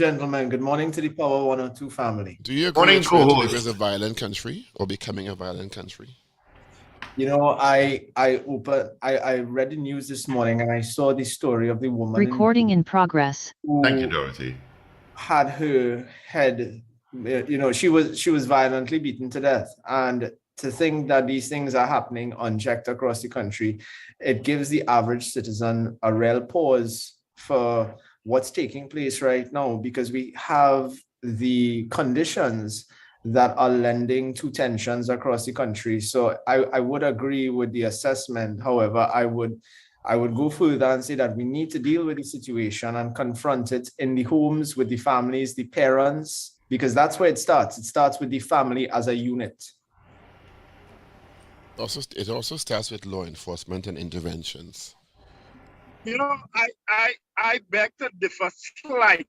Gentlemen, good morning to the Power 102 family. Do you agree Morning, with Trinidad co-host. is a violent country or becoming a violent country? I read the news this morning and I saw the story of the woman Recording in progress. Thank you, who Dorothy. had her head, she was violently beaten to death. And to think that these things are happening unchecked across the country, it gives the average citizen a real pause for what's taking place right now, because we have the conditions that are lending to tensions across the country. So I would agree with the assessment. However, I would go further and say that we need to deal with the situation and confront it in the homes, with the families, the parents, because that's where it starts. It starts with the family as a unit. It also starts with law enforcement and interventions. I beg to differ slightly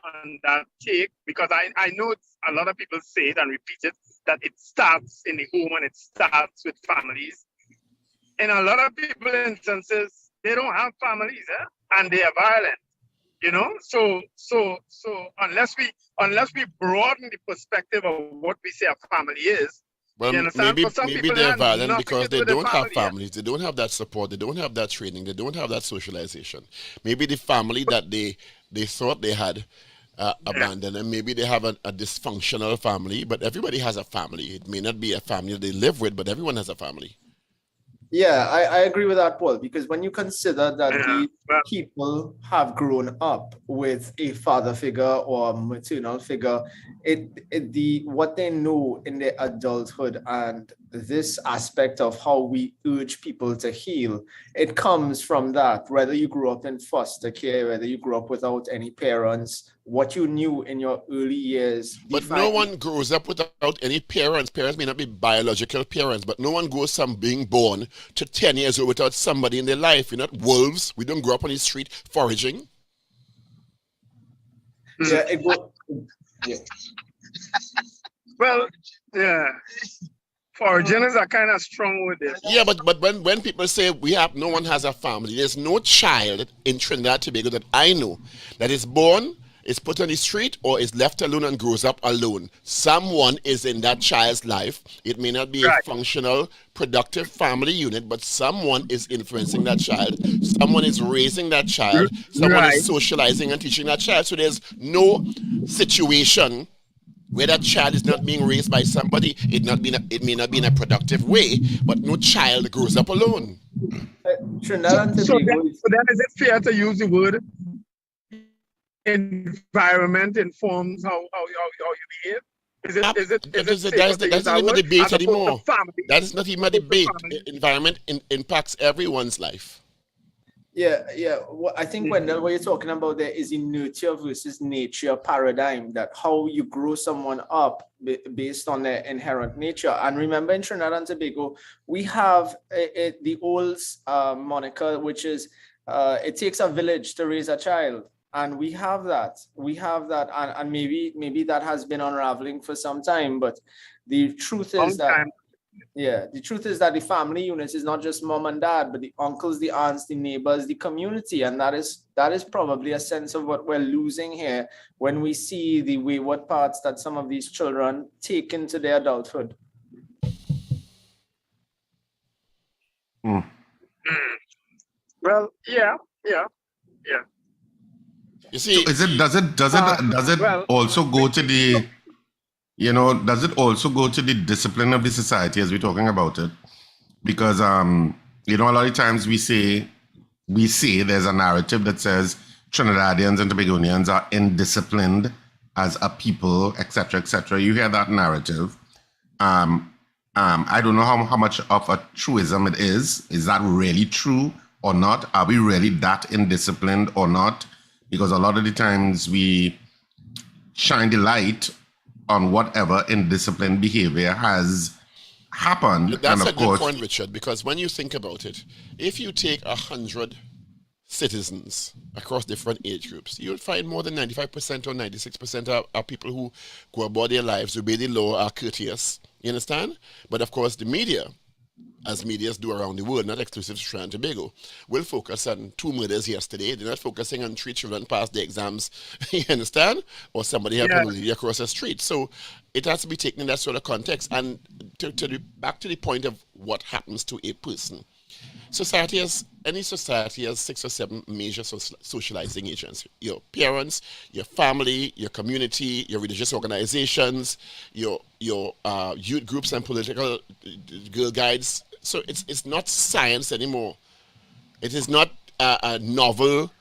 on that take, because I know a lot of people say it and repeat it, that it starts in the home and it starts with families. In a lot of people instances, they don't have families, and they are violent. So unless we broaden the perspective of what we say a family is, Well, you understand? For some maybe people, they're it has violent nothing because to do they with the don't have family. families, they don't have that support, they don't have that training, they don't have that socialization. Maybe the family that they thought they had abandoned, and maybe they have a dysfunctional family. But everybody has a family. It may not be a family they live with, but everyone has a family. Yeah, I agree with that, Paul, because when you consider that Yeah, the well, people have grown up with a father figure or a maternal figure, the what they know in their adulthood and this aspect of how we urge people to heal, it comes from that. Whether you grew up in foster care, whether you grew up without any parents, what you knew in your early years But no define. one grows up without any parents. Parents may not be biological parents, but no one goes from being born to 10 years old without somebody in their life. We're not wolves. We don't grow up on the street foraging. Yeah, it go, yeah. well, yeah. Foreigners are kind of strong with it. Yeah, but when people say no one has a family, there's no child in Trinidad and Tobago that I know that is born, is put on the street, or is left alone and grows up alone. Someone is in that child's life. It may not be a Right. functional, productive family unit, but someone is influencing that child. Someone is raising that child. Someone is Right. socializing and teaching that child. So there's no situation where that child is not being raised by somebody. It may not be in a productive way, but no child grows up alone. Trinidad So, and so then, Tobago is so then is it fair to use the word environment informs how you behave? Is it safer to use That's not that even a word debate as opposed to anymore. family? That is not even As a opposed to debate. family? Environment impacts everyone's life. Yeah, yeah. What I think, Wendell, what you're talking about there is a nurture versus nature paradigm, that how you grow someone up based on their inherent nature. And remember, in Trinidad and Tobago, we have the old moniker, which is it takes a village to raise a child. And we have that. We have that. And maybe that has been unraveling for some time. But the truth is Long that, time. yeah, the truth is that the family unit is not just mom and dad, but the uncles, the aunts, the neighbors, the community. And that is probably a sense of what we're losing here when we see the wayward paths that some of these children take into their adulthood. Mm. Well, yeah. You So see, does it Well, also go to the does it also go to the discipline of the society as we're talking about it? Because a lot of times we see there's a narrative that says Trinidadians and Tobagonians are indisciplined as a people, etc., etc. You hear that narrative. Um, I don't know how much of a truism it is. Is that really true or not? Are we really that indisciplined or not? Because a lot of the times we shine the light on whatever indisciplined behavior has happened. And that's a of good course, point, Richard, because when you think about it, if you take 100 citizens across different age groups, you'll find more than 95% or 96% are people who go about their lives, obey the law, are courteous. You understand? But of course, the media as medias do around the world, not exclusive to Trinidad and Tobago, will focus on 2 murders yesterday. They're not focusing on 3 children passed the exams, you understand? Or somebody helping a lady across the street. So it has to be taken in that sort of context. And back to the point of what happens to a person. Any society has 6 or 7 major socializing agents. Your parents, your family, your community, your religious organizations, your youth groups and political girl guides. So it's not science anymore. It is not a novel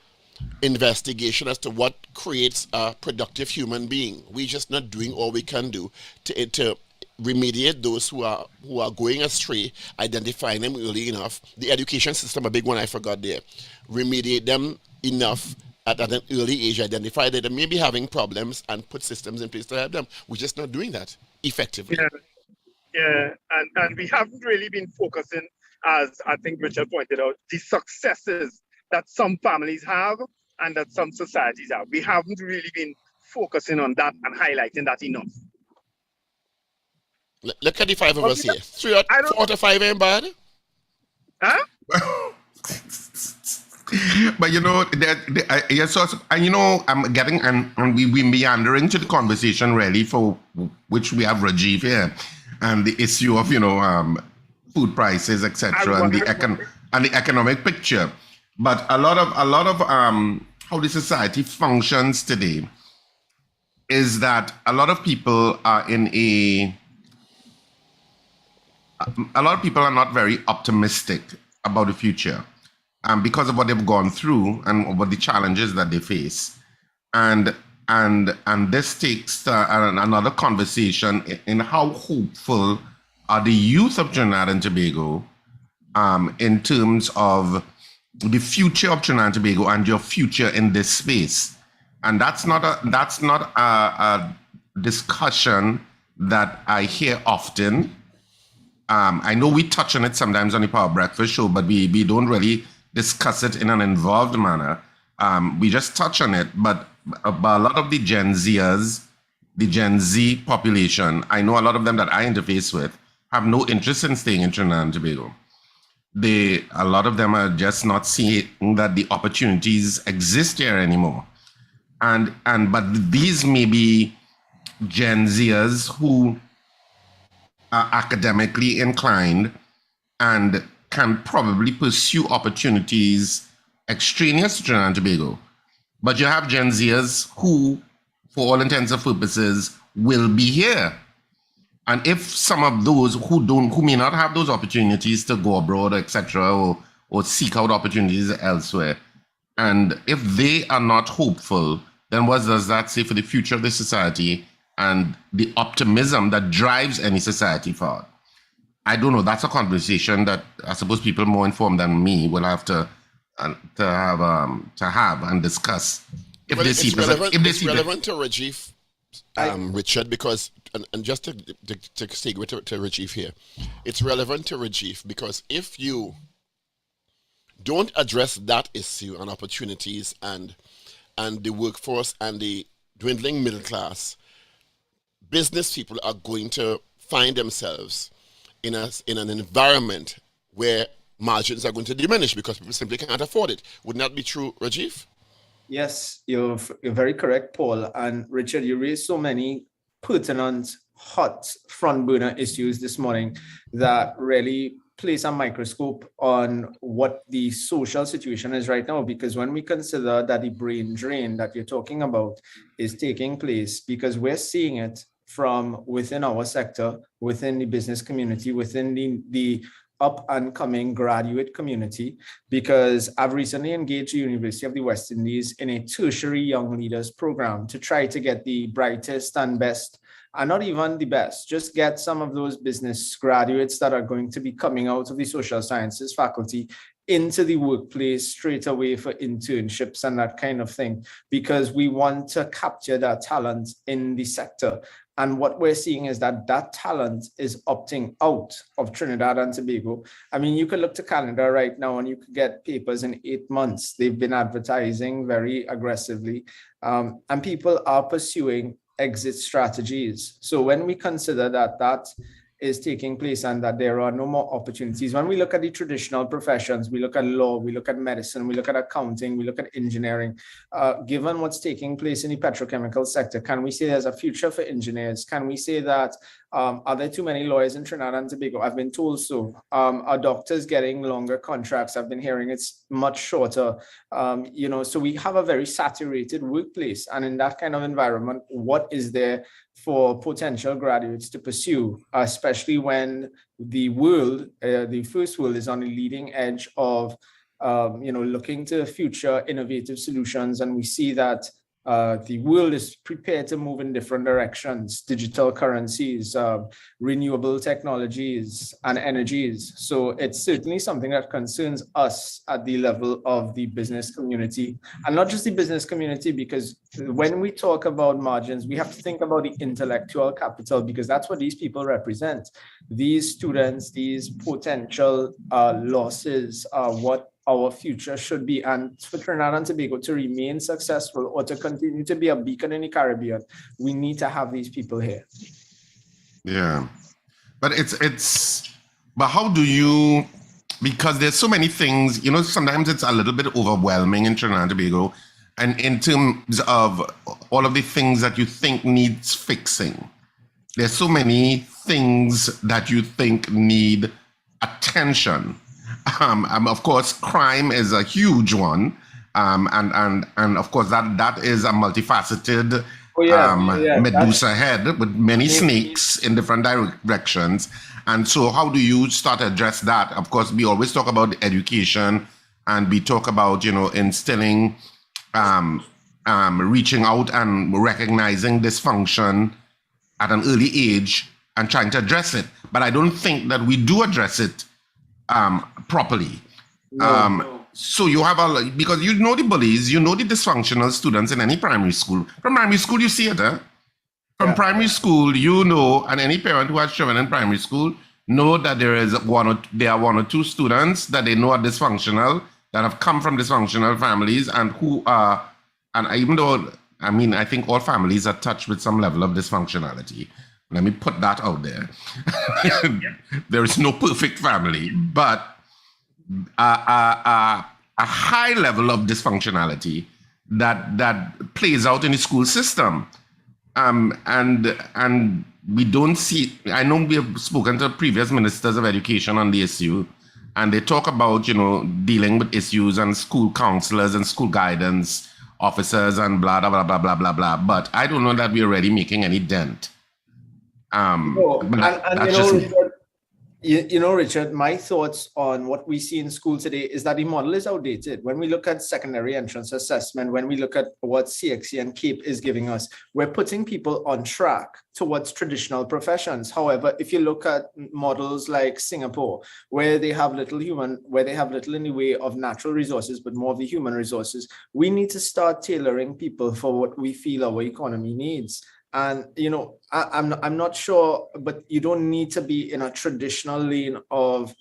investigation as to what creates a productive human being. We're just not doing all we can do to remediate those who are going astray, identifying them early enough. The education system, a big one I forgot there. Remediate them enough at an early age, identify that they may be having problems and put systems in place to help them. We're just not doing that effectively. Yeah, and we haven't really been focusing, as I think Richard pointed out, the successes that some families have and that some societies have. We haven't really been focusing on that and highlighting that enough. Look at the 5 of us here. 4 out of 5 ain't bad. Huh? But I'm getting, and we meandering to the conversation really, for which we have Rajiv here, and the issue of food prices, etc., and the economic picture. But a lot of how the society functions today is that a lot of people are not very optimistic about the future, because of what they've gone through and what the challenges that they face, and this takes another conversation in how hopeful are the youth of Trinidad and Tobago in terms of the future of Trinidad and Tobago and your future in this space. And that's not a discussion that I hear often. I know we touch on it sometimes on the Power Breakfast show, but we don't really discuss it in an involved manner. We just touch on it, but a lot of the Gen Zers, the Gen Z population, I know a lot of them that I interface with have no interest in staying in Trinidad and Tobago. A lot of them are just not seeing that the opportunities exist here anymore. But these may be Gen Zers who are academically inclined and can probably pursue opportunities extraneous to Trinidad and Tobago. But you have Gen Zers who, for all intents and purposes, will be here. And if some of those who may not have those opportunities to go abroad, etc., or seek out opportunities elsewhere, and if they are not hopeful, then what does that say for the future of the society and the optimism that drives any society forward? I don't know. That's a conversation that I suppose people more informed than me will have to have and discuss. It's relevant to Rajiv, Richard, because and just to segue to Rajiv here, it's relevant to Rajiv because if you don't address that issue and opportunities and the workforce and the dwindling middle class, business people are going to find themselves in an environment where margins are going to diminish because people simply can't afford it. Wouldn't that be true, Rajiv? Yes, you're very correct, Paul. And Richard, you raised so many pertinent, hot front burner issues this morning that really place a microscope on what the social situation is right now. Because when we consider that the brain drain that you're talking about is taking place, because we're seeing it from within our sector, within the business community, within the up and coming graduate community, because I've recently engaged the University of the West Indies in a tertiary young leaders program to try to get the brightest and best, and not even the best, just get some of those business graduates that are going to be coming out of the social sciences faculty into the workplace straight away for internships and that kind of thing, because we want to capture that talent in the sector. And what we're seeing is that talent is opting out of Trinidad and Tobago. I mean, you could look to Canada right now and you could get papers in 8 months. They've been advertising very aggressively, and people are pursuing exit strategies. So when we consider that is taking place and that there are no more opportunities. When we look at the traditional professions, we look at law, we look at medicine, we look at accounting, we look at engineering. Given what's taking place in the petrochemical sector, can we say there's a future for engineers? Can we say that are there too many lawyers in Trinidad and Tobago? I've been told so. Are doctors getting longer contracts? I've been hearing it's much shorter. So we have a very saturated workplace. And in that kind of environment, what is there for potential graduates to pursue, especially when the world, the first world, is on the leading edge of, looking to future innovative solutions. And we see that the world is prepared to move in different directions: digital currencies, renewable technologies, and energies. So it's certainly something that concerns us at the level of the business community, and not just the business community, because when we talk about margins, we have to think about the intellectual capital, because that's what these people represent. These students, these potential losses are what our future should be. And for Trinidad and Tobago to remain successful or to continue to be a beacon in the Caribbean, we need to have these people here. Yeah, but but how do you, because there's so many things, sometimes it's a little bit overwhelming in Trinidad and Tobago, and in terms of all of the things that you think needs fixing, there's so many things that you think need attention. Of course, crime is a huge one, and of course that is a multifaceted Medusa head with many snakes in different directions. And so, how do you start to address that? Of course, we always talk about education, and we talk about instilling, reaching out and recognizing dysfunction at an early age and trying to address it. But I don't think that we do address it properly. So you have because the bullies, the dysfunctional students in any primary school. From primary school, you see it. From primary school, and any parent who has children in primary school know that there are one or two students that they know are dysfunctional, that have come from dysfunctional families, and who are, and even though, I think all families are touched with some level of dysfunctionality. Let me put that out there. There is no perfect family, but a high level of dysfunctionality that plays out in the school system. And we don't see, I know we have spoken to previous ministers of education on the issue, and they talk about, dealing with issues and school counselors and school guidance officers and blah, blah, blah, blah, blah, blah. But I don't know that we're already making any dent. Richard, my thoughts on what we see in school today is that the model is outdated. When we look at secondary entrance assessment, when we look at what CXC and CAPE is giving us, we're putting people on track towards traditional professions. However, if you look at models like Singapore, where they have little in the way of natural resources, but more of the human resources, we need to start tailoring people for what we feel our economy needs. And, I'm not sure, but you don't need to be in a traditional lane of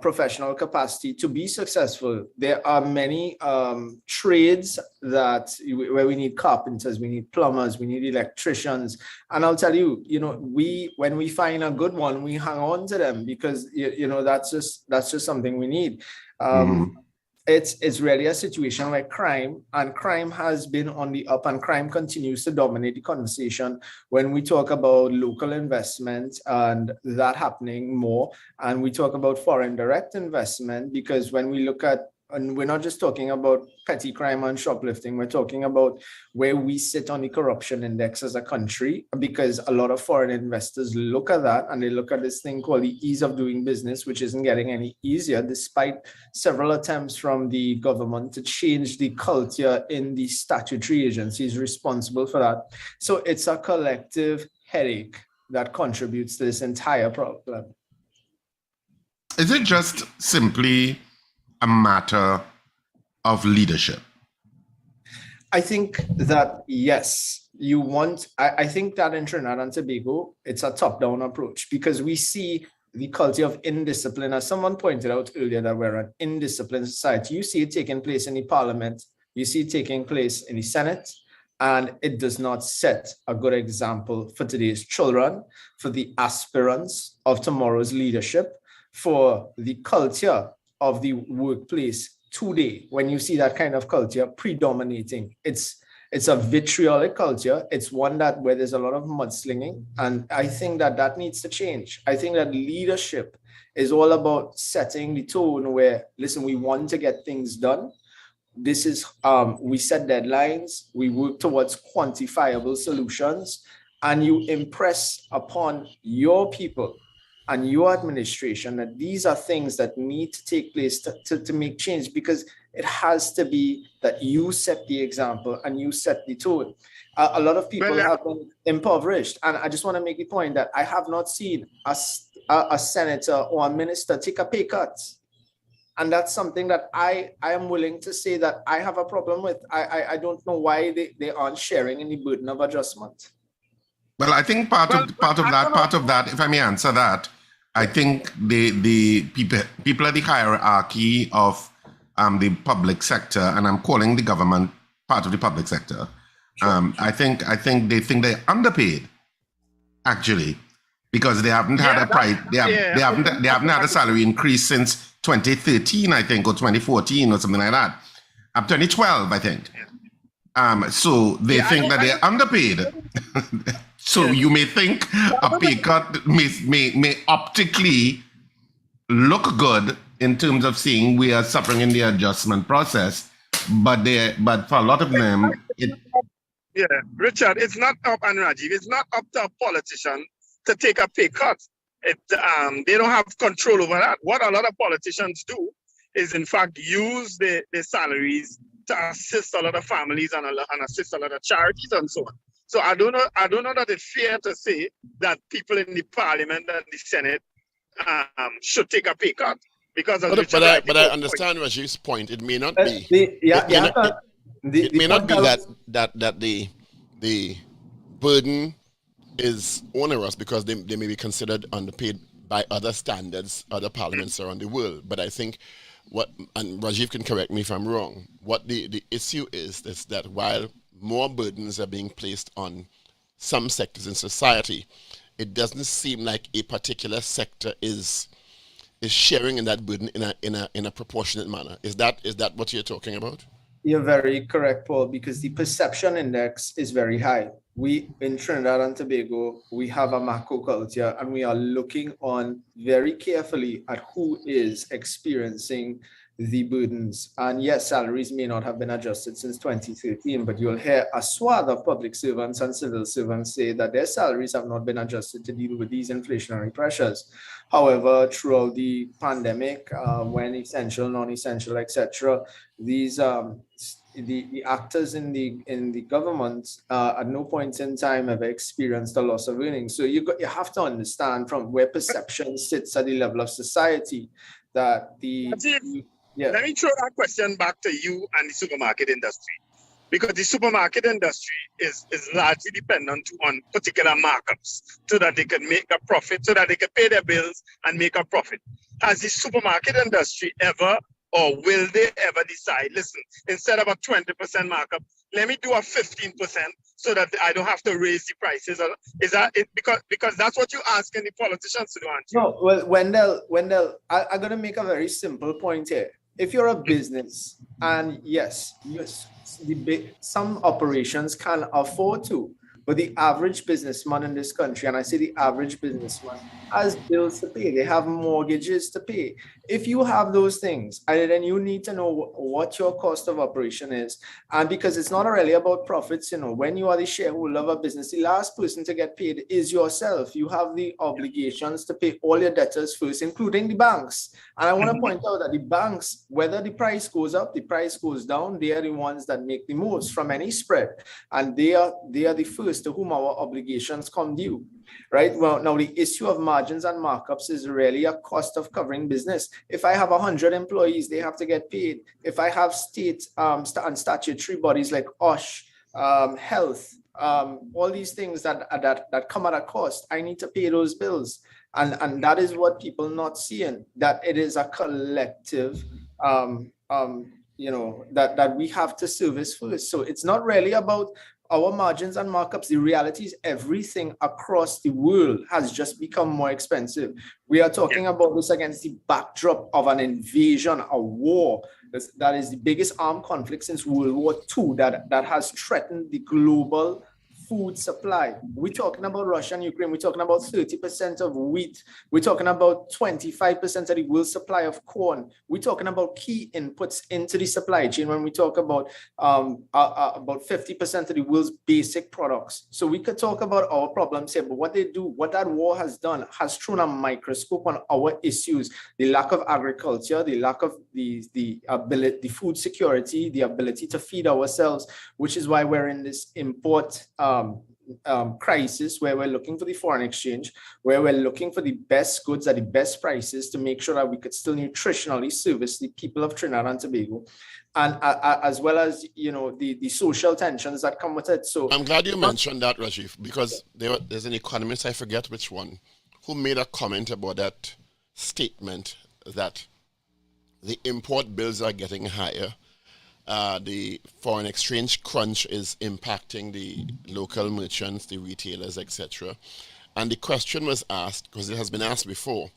professional capacity to be successful. There are many trades where we need carpenters, we need plumbers, we need electricians. And I'll tell you, when we find a good one, we hang on to them because, that's just something we need. It's really a situation where crime has been on the up, and crime continues to dominate the conversation when we talk about local investment and that happening more. And we talk about foreign direct investment, because when we look at, and we're not just talking about petty crime and shoplifting, we're talking about where we sit on the corruption index as a country, because a lot of foreign investors look at that and they look at this thing called the ease of doing business, which isn't getting any easier, despite several attempts from the government to change the culture in the statutory agencies responsible for that. So it's a collective headache that contributes to this entire problem. Is it just simply a matter of leadership? I think that, yes, I think that in Trinidad and Tobago, it's a top-down approach, because we see the culture of indiscipline. As someone pointed out earlier, that we're an indisciplined society. You see it taking place in the parliament, you see it taking place in the Senate, And it does not set a good example for today's children, for the aspirants of tomorrow's leadership, for the culture of the workplace today. When you see that kind of culture predominating, it's a vitriolic culture. It's one that where there's a lot of mudslinging. And I think that needs to change. I think that leadership is all about setting the tone where, listen, we want to get things done. This is, we set deadlines, we work towards quantifiable solutions, and you impress upon your people and your administration that these are things that need to take place to make change, because it has to be that you set the example and you set the tone. A lot of people have been impoverished, and I just want to make the point that I have not seen a senator or a minister take a pay cut. And that's something that I am willing to say that I have a problem with. I don't know why they aren't sharing in the burden of adjustment. Well, I think part of that, if I may answer that, I think the people at the hierarchy of the public sector, and I'm calling the government part of the public sector. Sure. I think they think they're underpaid, actually, because they haven't had they haven't had a salary increase since 2013, I think, or 2014, or something like that. Up 2012, I think. So they think that they're underpaid. So you may think a pay cut may optically look good in terms of saying we are suffering in the adjustment process, but for a lot of them, Richard, it's not up, and Rajiv, it's not up to a politician to take a pay cut. They don't have control over that. What a lot of politicians do is, in fact, use their salaries to assist a lot of families and assist a lot of charities and so on. So I don't know that it's fair to say that people in the parliament and the Senate should take a pay cut, because but I understand Rajiv's point. It may not be. It may not be that the burden is onerous because they may be considered underpaid by other standards, other parliaments around the world. But I think and Rajiv can correct me if I'm wrong, what the issue is that while more burdens are being placed on some sectors in society, it doesn't seem like a particular sector is sharing in that burden in a proportionate manner. Is that what you're talking about? You're very correct, Paul, because the perception index is very high. We, in Trinidad and Tobago, we have a macro culture, and we are looking on very carefully at who is experiencing the burdens. And yes, salaries may not have been adjusted since 2013, but you'll hear a swath of public servants and civil servants say that their salaries have not been adjusted to deal with these inflationary pressures. However, throughout the pandemic, when essential, non-essential, etc., these the actors in the government at no point in time ever experienced a loss of earnings. So you have to understand from where perception sits at the level of society that Let me throw that question back to you and the supermarket industry, because the supermarket industry is largely dependent on particular markups so that they can make a profit, so that they can pay their bills and make a profit. Has the supermarket industry ever, or will they ever decide, listen, instead of a 20% markup, let me do a 15% so that I don't have to raise the prices? Is that it? Because that's what you're asking the politicians to do, aren't you? No, well, Wendell, I'm going to make a very simple point here. If you're a business, and yes, some operations can afford to, but the average businessman in this country, and I say the average businessman, has bills to pay. They have mortgages to pay. If you have those things, then you need to know what your cost of operation is. And because it's not really about profits, when you are the shareholder of a business, the last person to get paid is yourself. You have the obligations to pay all your debtors first, including the banks. And I want to point out that the banks, whether the price goes up, the price goes down, they are the ones that make the most from any spread. And they are the first to whom our obligations come due, right? Well, now the issue of margins and markups is really a cost of covering business. If I have 100 employees, they have to get paid. If I have state and statutory bodies like OSH, health, all these things that come at a cost, I need to pay those bills. And that is what people not seeing, that it is a collective that we have to service first. So it's not really about our margins and markups, the reality is everything across the world has just become more expensive. We are talking about this against the backdrop of an invasion, a war. That is the biggest armed conflict since World War II that has threatened the global food supply. We're talking about Russia and Ukraine. We're talking about 30% of wheat. We're talking about 25% of the world supply of corn. We're talking about key inputs into the supply chain when we talk about 50% of the world's basic products. So we could talk about our problems here, but what that war has done has thrown a microscope on our issues: the lack of agriculture, the lack of the food security, the ability to feed ourselves, which is why we're in this import crisis, where we're looking for the foreign exchange, where we're looking for the best goods at the best prices to make sure that we could still nutritionally service the people of Trinidad and Tobago, and as well as the social tensions that come with it. So I'm glad you mentioned that, Rajiv, because there's an economist, I forget which one, who made a comment about that statement that the import bills are getting higher. The foreign exchange crunch is impacting the local merchants, the retailers, etc. And the question was asked, because it has been asked before,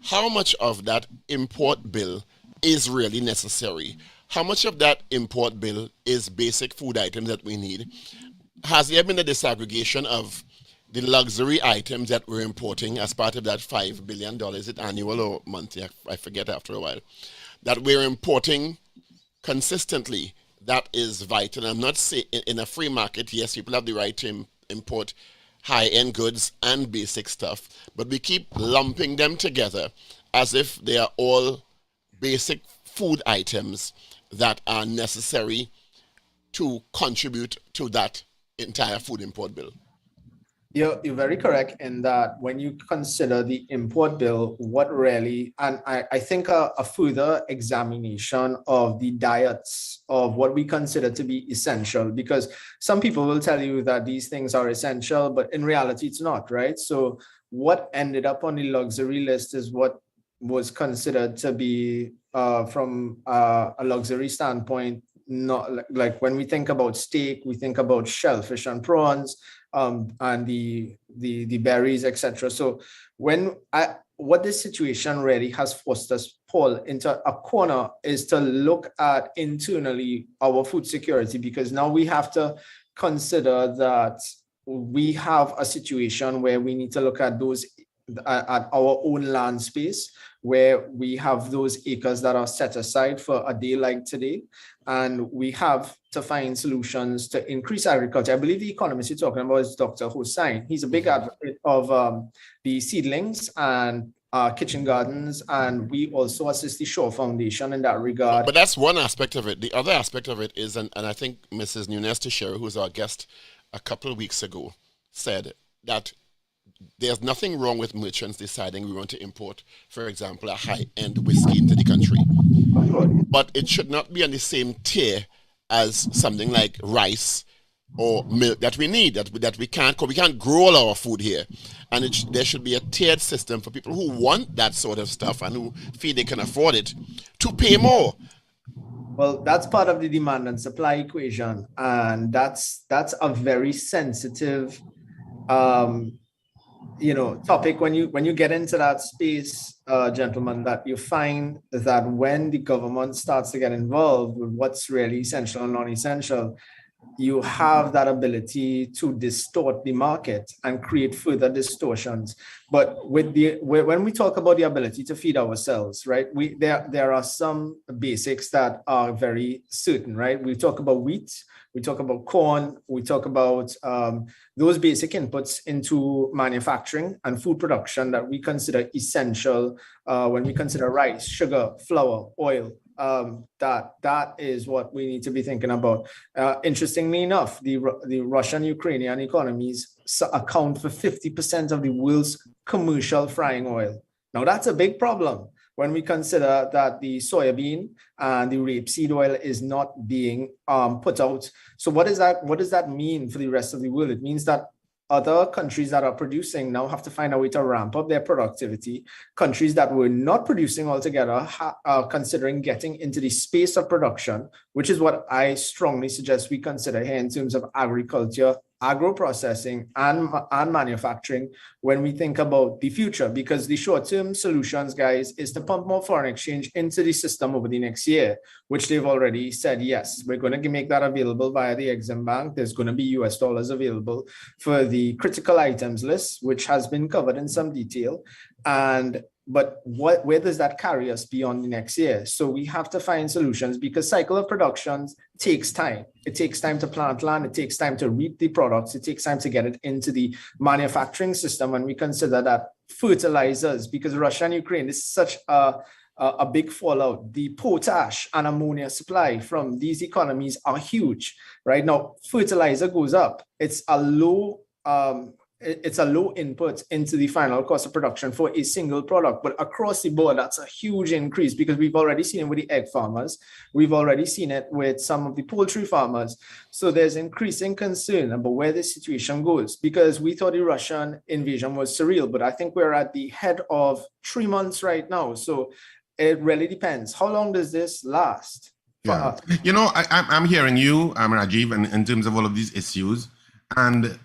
how much of that import bill is really necessary? How much of that import bill is basic food items that we need? Has there been a disaggregation of the luxury items that we're importing as part of that $5 billion, is it annual or monthly? I forget after a while. That we're importing consistently, that is vital. I'm not saying in a free market, yes, people have the right to import high-end goods and basic stuff, but we keep lumping them together as if they are all basic food items that are necessary to contribute to that entire food import bill. You're very correct in that when you consider the import bill, what really, and I think a further examination of the diets of what we consider to be essential, because some people will tell you that these things are essential, but in reality, it's not, right? So what ended up on the luxury list is what was considered to be, from a luxury standpoint, not like when we think about steak, we think about shellfish and prawns, and the berries, etc. So what this situation really has forced us, Paul, into a corner is to look at internally our food security, because now we have to consider that we have a situation where we need to look at those at our own land space, where we have those acres that are set aside for a day like today, and we have to find solutions to increase agriculture. I believe the economist you're talking about is Dr. Hossain. He's a big advocate of the seedlings and kitchen gardens, and we also assist the Shaw Foundation in that regard. But that's one aspect of it. The other aspect of it is, and I think Mrs. Nunes Teixeira, who was our guest a couple of weeks ago, said that there's nothing wrong with merchants deciding we want to import, for example, a high-end whiskey into the country. But it should not be on the same tier as something like rice or milk that we need, that we can't grow all our food here. And there should be a tiered system for people who want that sort of stuff and who feel they can afford it to pay more. Well, that's part of the demand and supply equation, and that's a very sensitive topic when you get into that space, gentlemen, that you find that when the government starts to get involved with what's really essential and non-essential, you have that ability to distort the market and create further distortions. But when we talk about the ability to feed ourselves, right, there are some basics that are very certain, right? We talk about wheat, we talk about corn, we talk about those basic inputs into manufacturing and food production that we consider essential when we consider rice, sugar, flour, oil. That is what we need to be thinking about. Interestingly enough, the Russian-Ukrainian economies account for 50% of the world's commercial frying oil. Now, that's a big problem when we consider that the soybean and the rapeseed oil is not being put out. So what does that mean for the rest of the world? It means that other countries that are producing now have to find a way to ramp up their productivity. Countries that were not producing altogether are considering getting into the space of production, which is what I strongly suggest we consider here in terms of agriculture, agro-processing, and manufacturing when we think about the future, because the short-term solutions, guys, is to pump more foreign exchange into the system over the next year, which they've already said, yes, we're going to make that available via the Exim Bank. There's going to be US dollars available for the critical items list, which has been covered in some detail. But where does that carry us beyond the next year? So we have to find solutions, because cycle of production takes time. It takes time to plant land. It takes time to reap the products. It takes time to get it into the manufacturing system. When we consider that fertilizers, because Russia and Ukraine is such a big fallout, the potash and ammonia supply from these economies are huge. Right now, fertilizer goes up. It's a low input into the final cost of production for a single product, but across the board, that's a huge increase, because we've already seen it with the egg farmers. We've already seen it with some of the poultry farmers. So there's increasing concern about where this situation goes, because we thought the Russian invasion was surreal, but I think we're at the head of 3 months right now. So it really depends. How long does this last? Yeah. You know, I'm hearing you, Rajiv, in terms of all of these issues, and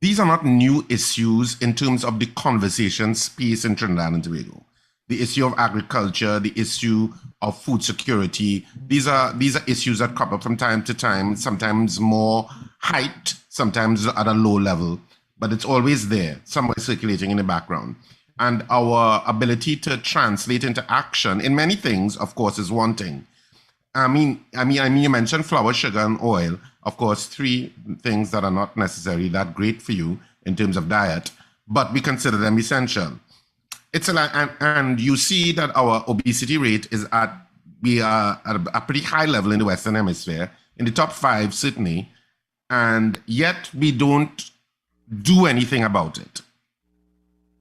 these are not new issues in terms of the conversation space in Trinidad and Tobago. The issue of agriculture, the issue of food security, these are issues that crop up from time to time, sometimes more hyped, sometimes at a low level, but it's always there, somewhere circulating in the background. And our ability to translate into action in many things, of course, is one thing. I mean, you mentioned flour, sugar, and oil. Of course, 3 things that are not necessarily that great for you in terms of diet, but we consider them essential. And you see that our obesity rate is at a pretty high level in the Western Hemisphere, in the top 5 certainly, and yet we don't do anything about it.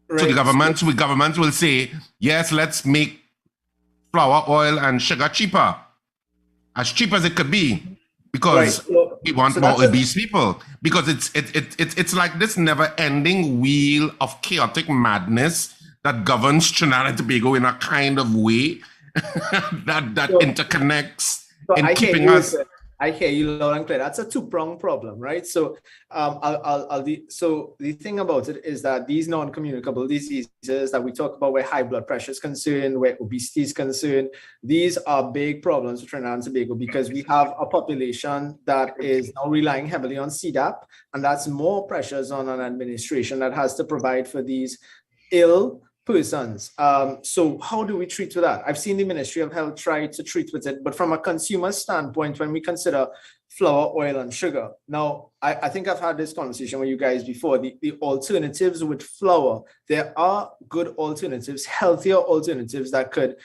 Right. So the government will say, yes, let's make flour, oil, and sugar cheaper, as cheap as it could be, because we want more obese people. Because it's like this never-ending wheel of chaotic madness that governs Trinidad and Tobago in a kind of way that interconnects in keeping us. I hear you loud and clear. That's a 2-pronged problem, right? So, so the thing about it is that these non-communicable diseases that we talk about, where high blood pressure is concerned, where obesity is concerned, these are big problems for Trinidad and Tobago, because we have a population that is now relying heavily on CDAP, and that's more pressures on an administration that has to provide for these ill persons. So how do we treat with that? I've seen the Ministry of Health try to treat with it, but from a consumer standpoint, when we consider flour, oil, and sugar, now I think I've had this conversation with you guys before, the alternatives with flour, there are good alternatives, healthier alternatives that could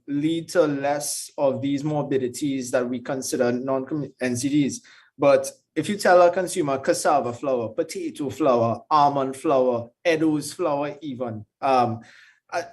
lead to less of these morbidities that we consider non-NCDs. But if you tell a consumer cassava flour, potato flour, almond flour, Edo's flour even,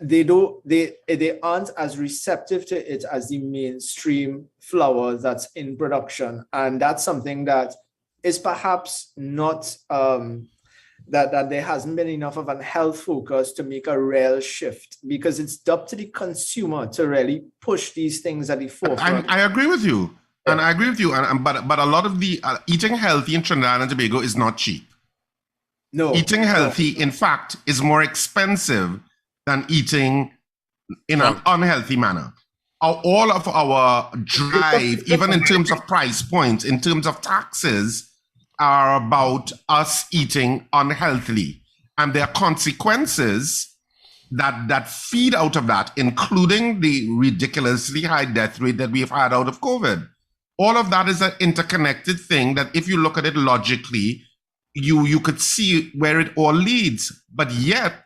they aren't as receptive to it as the mainstream flour that's in production. And that's something that is perhaps not, that there hasn't been enough of a health focus to make a real shift, because it's up to the consumer to really push these things at the forefront. I agree with you. And I agree with you, but a lot of the eating healthy in Trinidad and Tobago is not cheap. No. Eating healthy, in fact, is more expensive than eating in an unhealthy manner. All of our drive, even in terms of price points, in terms of taxes, are about us eating unhealthily. And there are consequences that feed out of that, including the ridiculously high death rate that we've had out of COVID. All of that is an interconnected thing that if you look at it logically, you could see where it all leads. But yet,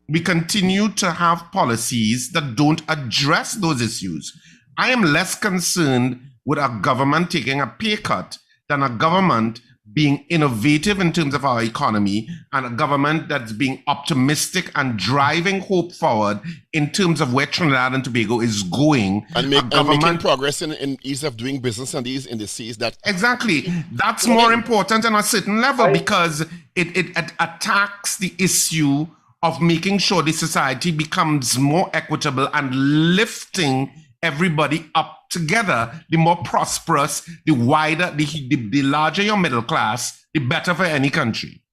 we continue to have policies that don't address those issues. I am less concerned with a government taking a pay cut than a government being innovative in terms of our economy, and a government that's being optimistic and driving hope forward in terms of where Trinidad and Tobago is going. And making progress in ease of doing business and these indices that exactly, that's more important on a certain level, because it attacks the issue of making sure the society becomes more equitable and lifting everybody up together. The more prosperous, the wider, the larger your middle class, the better for any country.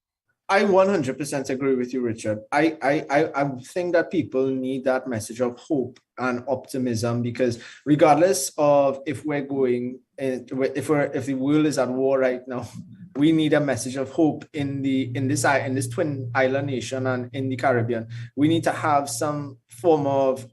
I 100% agree with you, Richard. I think that people need that message of hope and optimism, because regardless of if we're going, if the world is at war right now, we need a message of hope in this twin island nation and in the Caribbean. We need to have some form of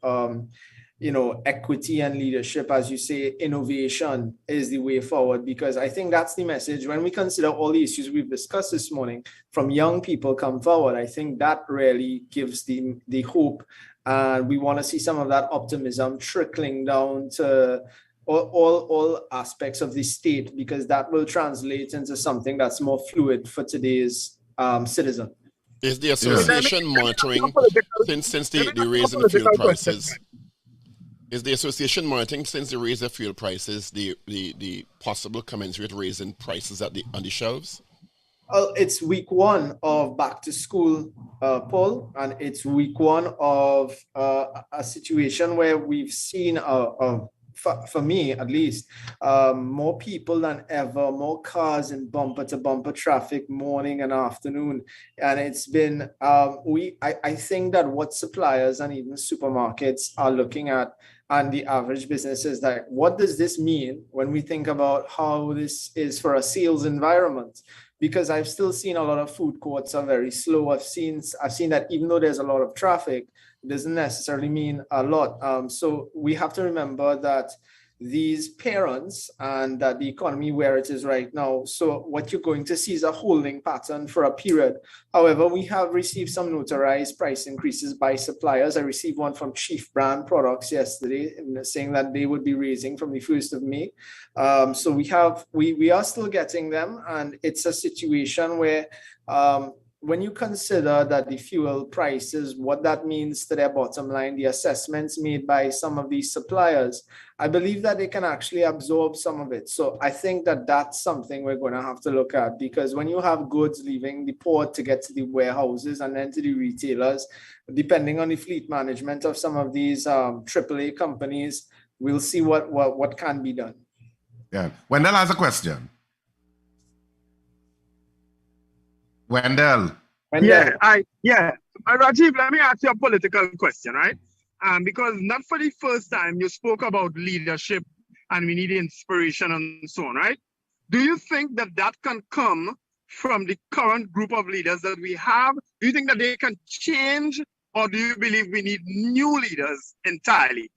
equity and leadership. As you say, innovation is the way forward, because I think that's the message. When we consider all the issues we've discussed this morning, from young people come forward, I think that really gives the hope. And we want to see some of that optimism trickling down to all aspects of the state, because that will translate into something that's more fluid for today's citizen. Is the association monitoring since the raise in the fuel prices? Is the association monitoring since the raise of fuel prices the possible commensurate raise in prices on the shelves? Well, it's week one of back to school, Paul, and it's week one of a situation where we've seen for me at least, more people than ever, more cars in bumper-to-bumper traffic morning and afternoon. And it's been, I think that what suppliers and even supermarkets are looking at, and the average business, is that, what does this mean when we think about how this is for a sales environment? Because I've still seen a lot of food courts are very slow. I've seen that even though there's a lot of traffic, it doesn't necessarily mean a lot. So we have to remember that these parents and that the economy where it is right now. So what you're going to see is a holding pattern for a period. However, we have received some notarized price increases by suppliers. I received one from Chief Brand Products yesterday saying that they would be raising from the 1st of May. So we are still getting them, and it's a situation where when you consider that the fuel prices, what that means to their bottom line, the assessments made by some of these suppliers, I believe that they can actually absorb some of it. So I think that that's something we're going to have to look at, because when you have goods leaving the port to get to the warehouses and then to the retailers, depending on the fleet management of some of these AAA companies, we'll see what can be done. Yeah. Wendell has a question. Wendell. Rajiv, let me ask you a political question, right? Because not for the first time you spoke about leadership and we need inspiration and so on, right? Do you think that can come from the current group of leaders that we have? Do you think that they can change, or do you believe we need new leaders entirely?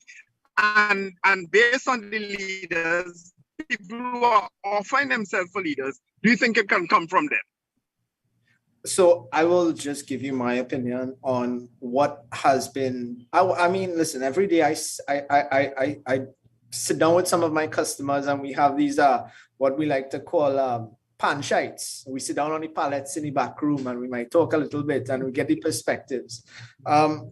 And based on the leaders, people who are offering themselves for leaders, do you think it can come from them? So I will just give you my opinion on what has been. I mean, listen, every day I sit down with some of my customers, and we have these what we like to call panshites. We sit down on the pallets in the back room, and we might talk a little bit, and we get the perspectives.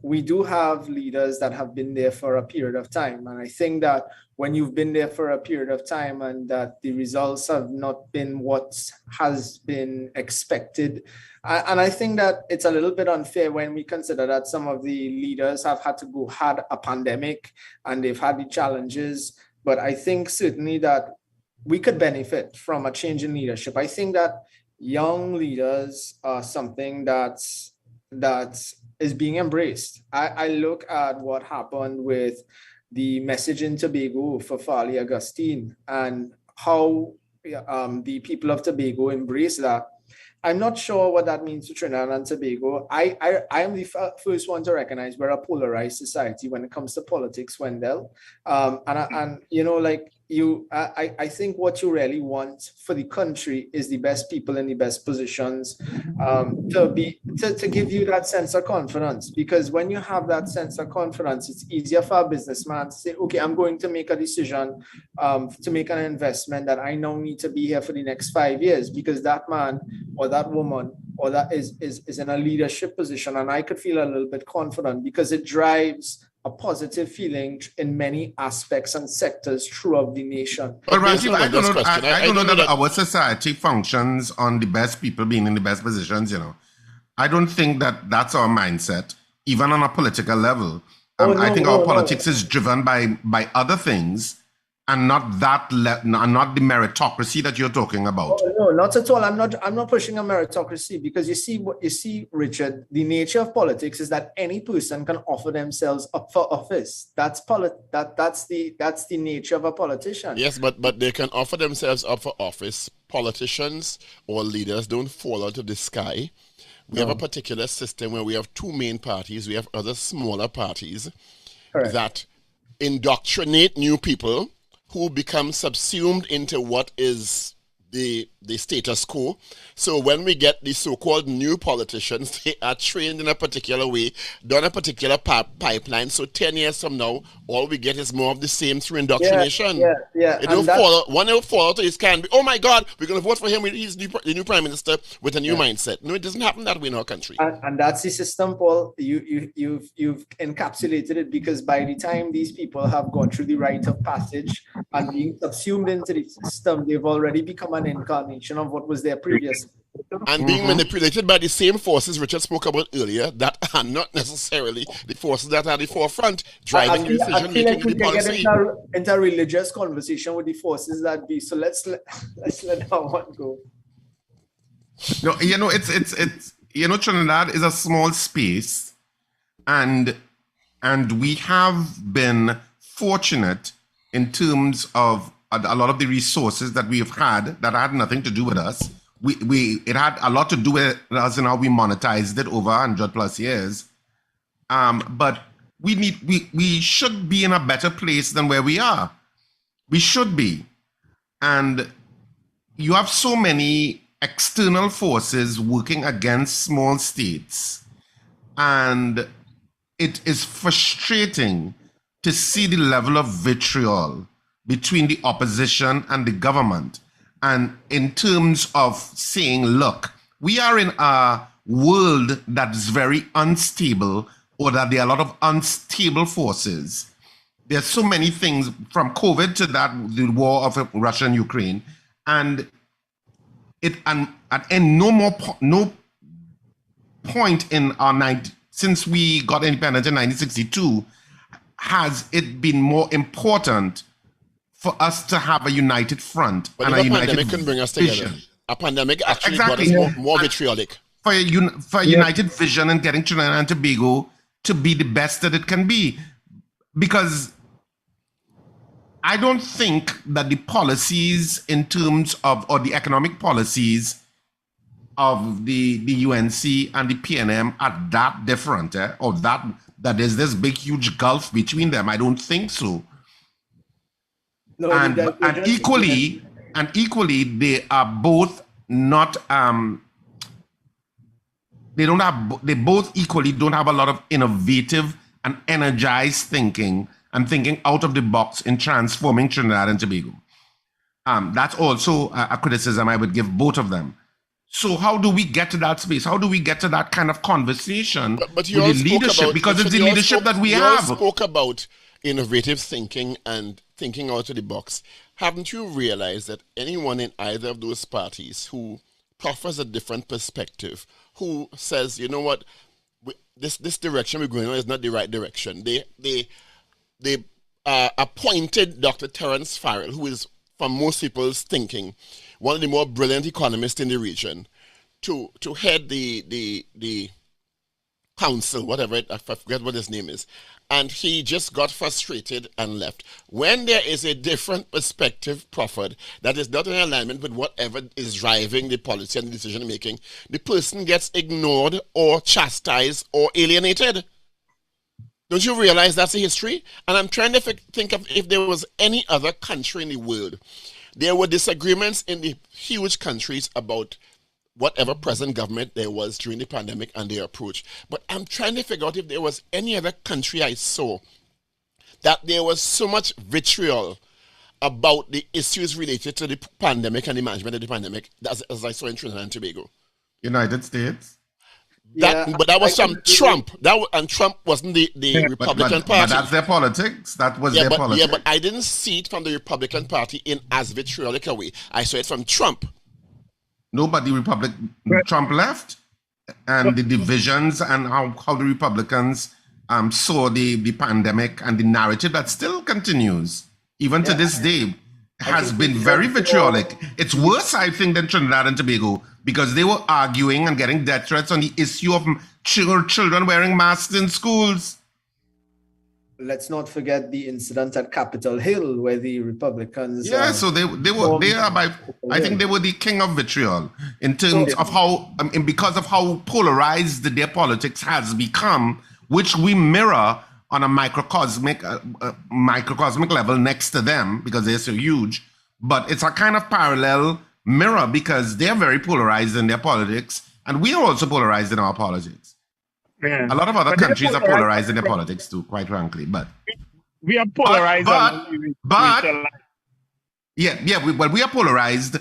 We do have leaders that have been there for a period of time, and I think that when you've been there for a period of time and that the results have not been what has been expected, and I think that it's a little bit unfair when we consider that some of the leaders have had a pandemic and they've had the challenges. But I think certainly that we could benefit from a change in leadership. I think that young leaders are something that is being embraced. I look at what happened with the message in Tobago for Farley Augustine and how the people of Tobago embrace that. I'm not sure what that means to Trinidad and Tobago. I am the first one to recognize we're a polarized society when it comes to politics, Wendell. And you know, like, I think what you really want for the country is the best people in the best positions, to give you that sense of confidence. Because when you have that sense of confidence, it's easier for a businessman to say, okay, I'm going to make a decision, to make an investment that I now need to be here for the next 5 years, because that man or that woman or that is in a leadership position, and I could feel a little bit confident because it drives a positive feeling in many aspects and sectors throughout the nation. But Rajiv, I don't know. Question. I don't know that our society functions on the best people being in the best positions. I don't think that that's our mindset, even on a political level. I think our politics is driven by other things, and not not the meritocracy that you're talking about. Oh, no, not at all. I'm not pushing a meritocracy, because you see, Richard, the nature of politics is that any person can offer themselves up for office. That's the nature of a politician. Yes, but they can offer themselves up for office. Politicians or leaders don't fall out of the sky. We have a particular system where we have two main parties. We have other smaller parties. Correct. That indoctrinate new people who become subsumed into what is the status quo. So when we get the so-called new politicians, they are trained in a particular way, done a particular pipeline. So 10 years from now, all we get is more of the same through indoctrination. Yeah. It will fall out. One will fall out, it can be, oh my God, we're going to vote for him. He's the new prime minister with a new mindset. No, it doesn't happen that way in our country. And that's the system, Paul. You've encapsulated it, because by the time these people have gone through the rite of passage and being subsumed into the system, they've already become an incarnation of what was their previous. And being manipulated by the same forces Richard spoke about earlier, that are not necessarily the forces that are at the forefront driving the decision making in the policy. Get into a religious conversation with the forces that be. So let's let that one go. No, it's Trinidad is a small space, and we have been fortunate in terms of a lot of the resources that we have had that had nothing to do with us. It had a lot to do with us and how we monetized it over 100+ years. But we should be in a better place than where we are. We should be. And you have so many external forces working against small states. And it is frustrating to see the level of vitriol between the opposition and the government. And in terms of saying, look, we are in a world that is very unstable, or that there are a lot of unstable forces. There's so many things, from COVID to the war of Russia and Ukraine. And no point in our since we got independence in 1962 has it been more important for us to have a united front. But and a united pandemic couldn't bring us together. A pandemic actually got us more vitriolic. For a united vision and getting Trinidad and Tobago to be the best that it can be. Because I don't think that the policies in terms of, or the economic policies of the UNC and the PNM are that different, or that there's this big, huge gulf between them. I don't think so. No, and equally, they are both not. They both equally don't have a lot of innovative and energized thinking and thinking out of the box in transforming Trinidad and Tobago. That's also a criticism I would give both of them. So how do we get to that space? How do we get to that kind of conversation with the leadership? Because it's the leadership that we have. You spoke about innovative thinking and thinking out of the box. Haven't you realized that anyone in either of those parties who proffers a different perspective, who says, you know what, this direction we're going on is not the right direction. They appointed Dr. Terence Farrell, who is, from most people's thinking, one of the more brilliant economists in the region, to head the council, whatever, I forget what his name is. And he just got frustrated and left. When there is a different perspective proffered that is not in alignment with whatever is driving the policy and decision making, the person gets ignored or chastised or alienated. Don't you realize that's a history? And I'm trying to think of if there was any other country in the world. There were disagreements in the huge countries about whatever present government there was during the pandemic and their approach. But I'm trying to figure out if there was any other country I saw that there was so much vitriol about the issues related to the pandemic and the management of the pandemic as I saw in Trinidad and Tobago. United States. But that was from Trump. And Trump wasn't the Republican Party. But that's their politics. That was their politics. Yeah, but I didn't see it from the Republican Party in as vitriolic a way. I saw it from Trump. No, but Trump left, and the divisions and how the Republicans saw the pandemic and the narrative that still continues, even to this day, has been very vitriolic. It's worse, I think, than Trinidad and Tobago, because they were arguing and getting death threats on the issue of children wearing masks in schools. Let's not forget the incident at Capitol Hill where the Republicans. Yeah, so they I think they were the king of vitriol in terms of how, and because of how polarized their politics has become, which we mirror on a microcosmic level next to them because they're so huge. But it's a kind of parallel mirror because they're very polarized in their politics, and we are also polarized in our politics. Yeah. A lot of other countries are polarized in their politics too, quite frankly. But we are polarized. We are polarized.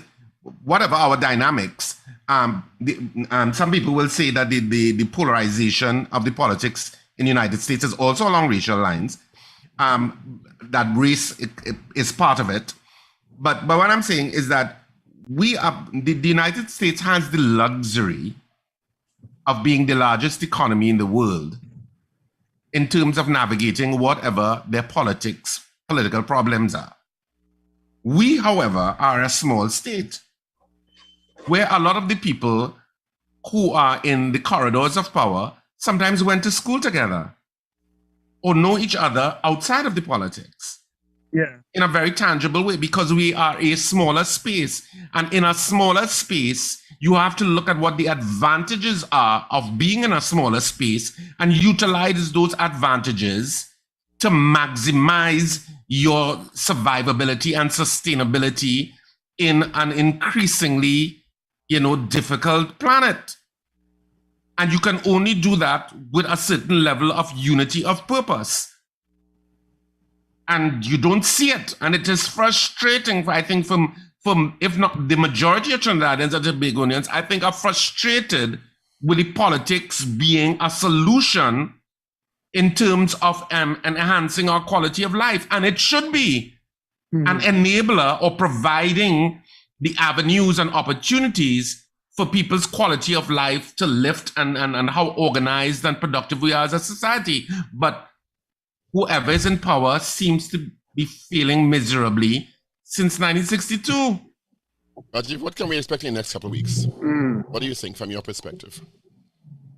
Whatever our dynamics, some people will say that the polarization of the politics in the United States is also along racial lines. That race is part of it. But what I'm saying is that the United States has the luxury of being the largest economy in the world in terms of navigating whatever their political problems are. We, however, are a small state where a lot of the people who are in the corridors of power sometimes went to school together or know each other outside of the politics. Yeah. In a very tangible way, because we are a smaller space. And in a smaller space, you have to look at what the advantages are of being in a smaller space and utilize those advantages to maximize your survivability and sustainability in an increasingly, difficult planet. And you can only do that with a certain level of unity of purpose. And you don't see it. And it is frustrating, I think, from if not the majority of Trinidadians and Tobagonians, I think are frustrated with the politics being a solution in terms of enhancing our quality of life. And it should be an enabler or providing the avenues and opportunities for people's quality of life to lift and how organized and productive we are as a society. But whoever is in power seems to be failing miserably since 1962. Rajiv, what can we expect in the next couple of weeks? What do you think from your perspective?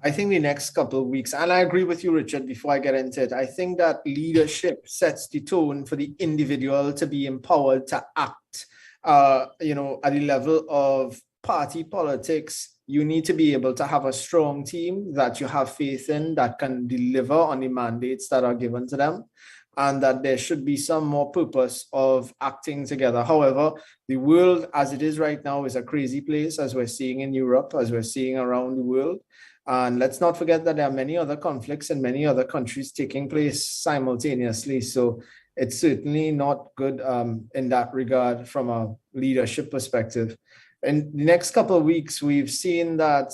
I think the next couple of weeks, and I agree with you, Richard, before I get into it, I think that leadership sets the tone for the individual to be empowered to act. At the level of party politics, you need to be able to have a strong team that you have faith in that can deliver on the mandates that are given to them, and that there should be some more purpose of acting together. However, the world as it is right now is a crazy place, as we're seeing in Europe, as we're seeing around the world. And let's not forget that there are many other conflicts in many other countries taking place simultaneously. So it's certainly not good in that regard from a leadership perspective. In the next couple of weeks, we've seen that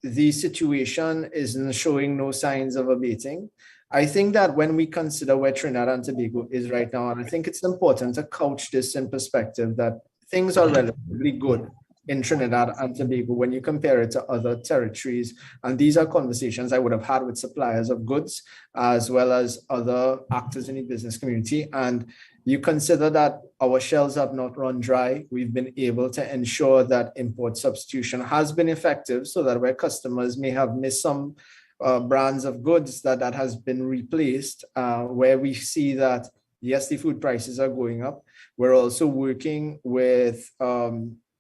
the situation is showing no signs of abating. I think that when we consider where Trinidad and Tobago is right now, and I think it's important to couch this in perspective that things are relatively good in Trinidad and Tobago when you compare it to other territories. And these are conversations I would have had with suppliers of goods as well as other actors in the business community. And you consider that our shelves have not run dry. We've been able to ensure that import substitution has been effective so that where customers may have missed some brands of goods that has been replaced, where we see that, yes, the food prices are going up. We're also working with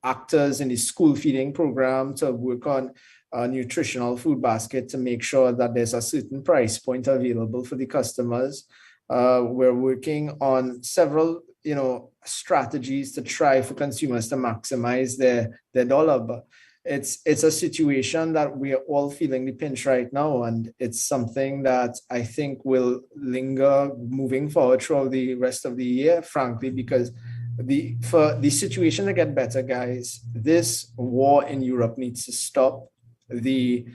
actors in the school feeding program to work on a nutritional food basket to make sure that there's a certain price point available for the customers. We're working on several, strategies to try for consumers to maximize their dollar. But it's a situation that we are all feeling the pinch right now, and it's something that I think will linger moving forward throughout the rest of the year, frankly, because for the situation to get better, guys, this war in Europe needs to stop. The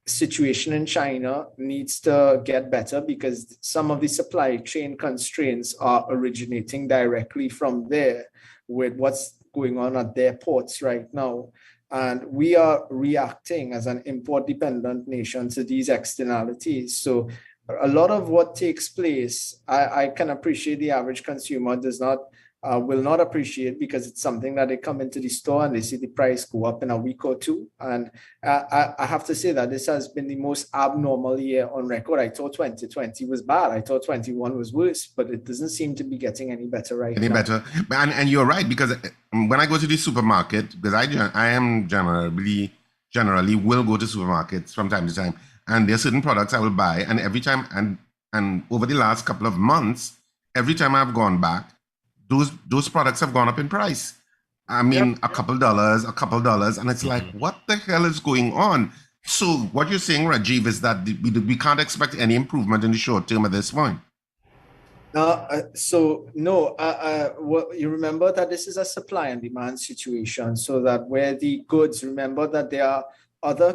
situation in China needs to get better because some of the supply chain constraints are originating directly from there with what's going on at their ports right now. And we are reacting as an import-dependent nation to these externalities. So a lot of what takes place, I can appreciate the average consumer will not appreciate because it's something that they come into the store and they see the price go up in a week or two. And I have to say that this has been the most abnormal year on record. I thought 2020 was bad. I thought 21 was worse, but it doesn't seem to be getting any better right now. Any better. And you're right, because when I go to the supermarket, because I am generally will go to supermarkets from time to time, and there are certain products I will buy, and every time, and over the last couple of months, every time I've gone back, those products have gone up in price. I mean, a couple dollars, and it's like, what the hell is going on? So what you're saying, Rajiv, is that we can't expect any improvement in the short term at this point. You remember that this is a supply and demand situation, so that where the goods, remember that there are other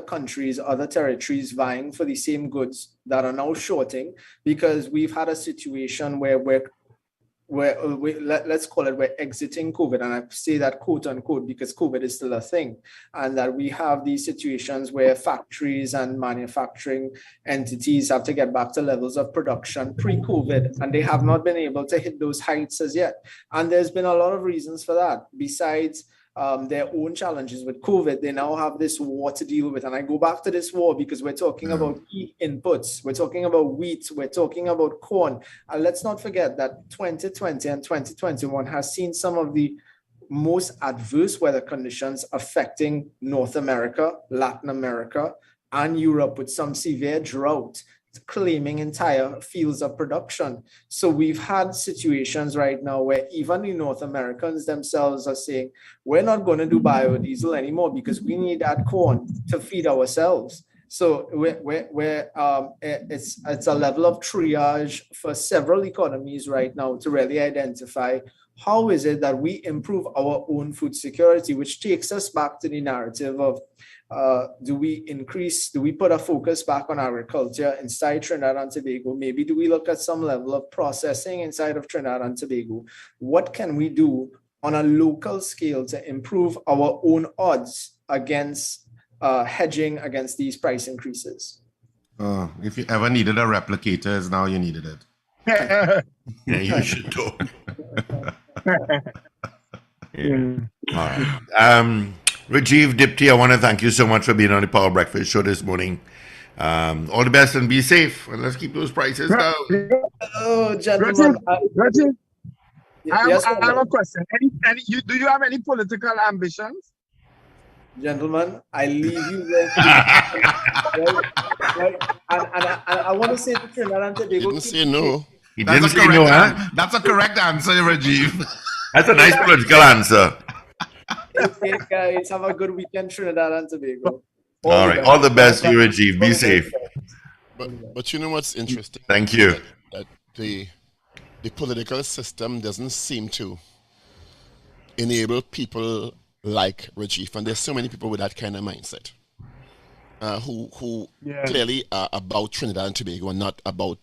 countries, other territories vying for the same goods that are now shorting, because we've had a situation where let's call it, we're exiting COVID, and I say that quote unquote because COVID is still a thing, and that we have these situations where factories and manufacturing entities have to get back to levels of production pre-COVID, and they have not been able to hit those heights as yet. And there's been a lot of reasons for that. Besides their own challenges with COVID, they now have this war to deal with. And I go back to this war because we're talking about key inputs. We're talking about wheat. We're talking about corn. And let's not forget that 2020 and 2021 has seen some of the most adverse weather conditions affecting North America, Latin America, and Europe, with some severe drought claiming entire fields of production. So we've had situations right now where even the North Americans themselves are saying, we're not going to do biodiesel anymore because we need that corn to feed ourselves. So it's a level of triage for several economies right now to really identify how is it that we improve our own food security, which takes us back to the narrative of do we put a focus back on agriculture inside Trinidad and Tobago? Maybe do we look at some level of processing inside of Trinidad and Tobago? What can we do on a local scale to improve our own odds against hedging against these price increases? If you ever needed a replicator, it's now you needed it. Yeah, you should talk. Yeah. All right. Rajiv, Diptee, I want to thank you so much for being on the Power Breakfast Show this morning. All the best and be safe. And let's keep those prices down. Oh, gentlemen. Rajiv, Yes, I have a question. Do you have any political ambitions? Gentlemen, I leave you there. And I want to say to Trinidad and Tobago. He didn't say no. He didn't say no, huh? That's a correct answer, Rajiv. That's a nice political answer. Hey, guys, have a good weekend, Trinidad and Tobago. All right. All the best to you, Rajiv. Be safe. But you know what's interesting? Thank you. That the political system doesn't seem to enable people like Rajiv, and there's so many people with that kind of mindset who clearly are about Trinidad and Tobago and not about